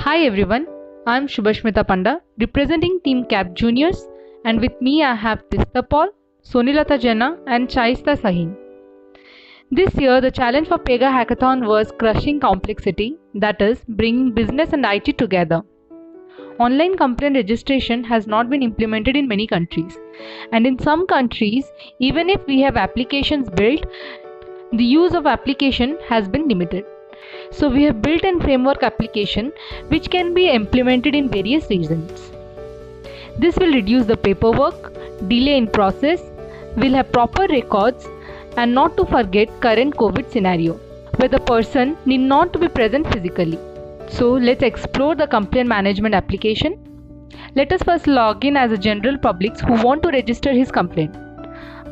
Hi everyone, I'm Shubhashmita Panda representing Team CAP Juniors, and with me I have Tista Paul, Sonilata Jena and Chaista Sahin. This year the challenge for Pega Hackathon was crushing complexity, that is, bringing business and IT together. Online complaint registration has not been implemented in many countries, and in some countries, even if we have applications built, the use of application has been limited. So we have built a framework application which can be implemented in various regions. This will reduce the paperwork, delay in process, will have proper records, and not to forget current COVID scenario where the person need not to be present physically. So let's explore the complaint management application. Let us first log in as a general public who want to register his complaint.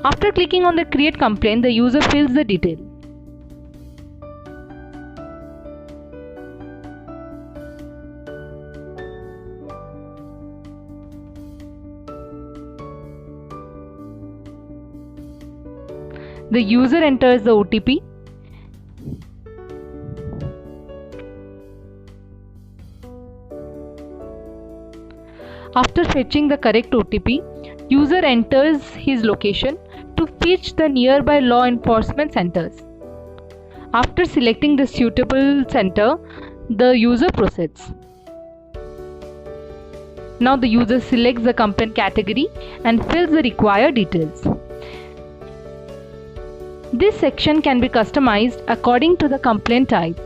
After clicking on the create complaint, the user fills the detail. The user enters the OTP. After fetching the correct OTP, user enters his location to fetch the nearby law enforcement centers. After selecting the suitable center, the user proceeds. Now the user selects the complaint category and fills the required details. This section can be customized according to the complaint type.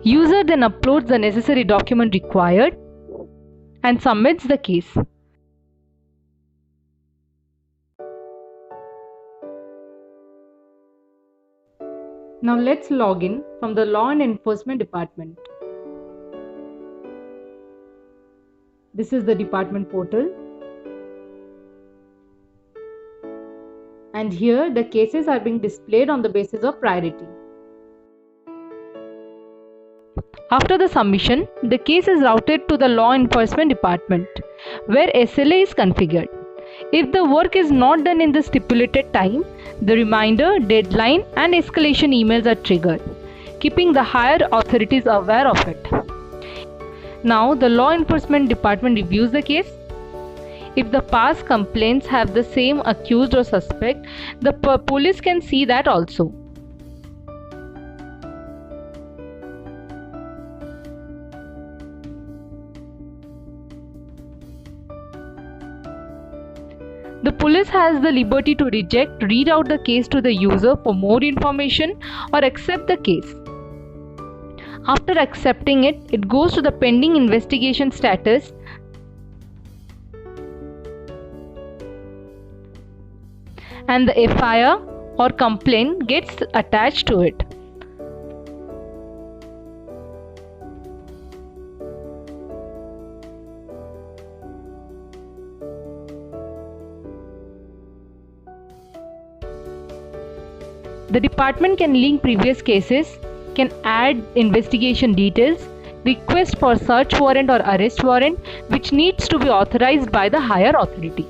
User then uploads the necessary document required and submits the case. Now let's log in from the Law and Enforcement Department. This is the department portal. And here the cases are being displayed on the basis of priority. After the submission, the case is routed to the Law Enforcement Department, where SLA is configured. If the work is not done in the stipulated time, the reminder, deadline and escalation emails are triggered, keeping the higher authorities aware of it. Now the Law Enforcement Department reviews the case. If the past complaints have the same accused or suspect, the police can see that also. The police has the liberty to reject, read out the case to the user for more information or accept the case. After accepting it, it goes to the pending investigation status and the FIR or complaint gets attached to it. The department can link previous cases, can add investigation details, request for search warrant or arrest warrant, which needs to be authorized by the higher authority.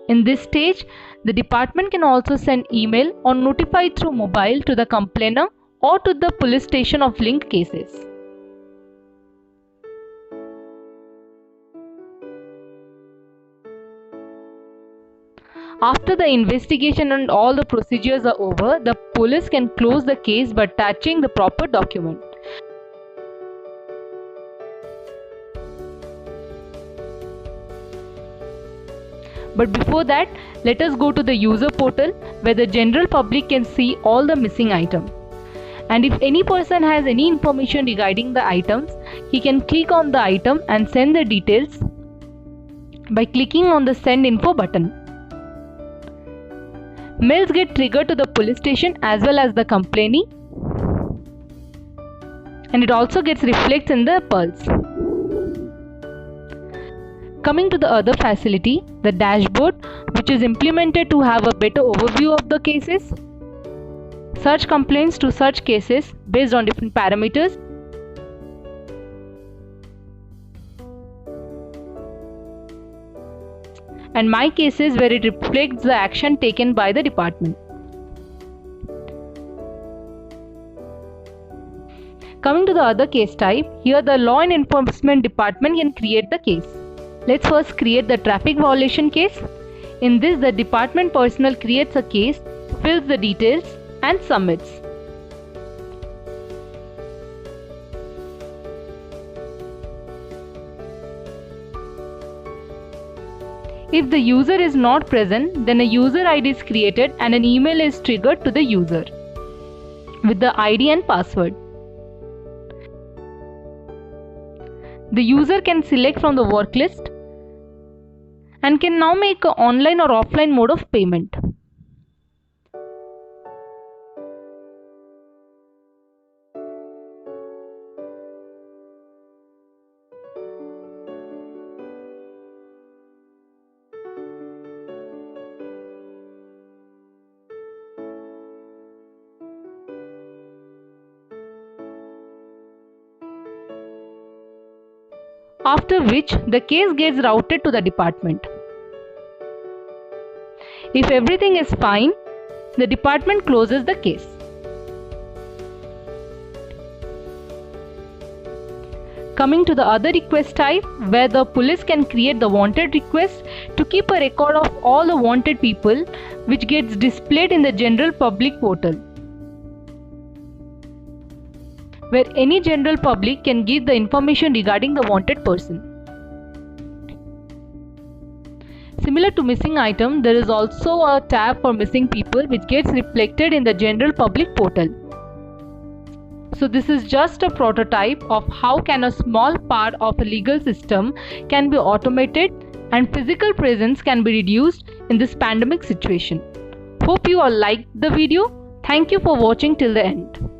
In this stage, the department can also send email or notify through mobile to the complainer or to the police station of linked cases. After the investigation and all the procedures are over, the police can close the case by attaching the proper document. But before that, let us go to the user portal where the general public can see all the missing items. And if any person has any information regarding the items, he can click on the item and send the details by clicking on the Send Info button. Mails get triggered to the police station as well as the complainee, and it also gets reflected in the pulse. Coming to the other facility, the dashboard, which is implemented to have a better overview of the cases, search complaints to search cases based on different parameters, and my cases where it reflects the action taken by the department. Coming to the other case type, here the law and enforcement department can create the case. Let's first create the traffic violation case. In this, the department personnel creates a case, fills the details and submits. If the user is not present, then a user ID is created and an email is triggered to the user with the ID and password. The user can select from the work list and can now make an online or offline mode of payment. After which the case gets routed to the department. If everything is fine, the department closes the case. Coming to the other request type, where the police can create the wanted request to keep a record of all the wanted people, which gets displayed in the general public portal, where any general public can give the information regarding the wanted person. Similar to missing item, there is also a tab for missing people which gets reflected in the general public portal. So this is just a prototype of how can a small part of a legal system can be automated and physical presence can be reduced in this pandemic situation. Hope you all liked the video. Thank you for watching till the end.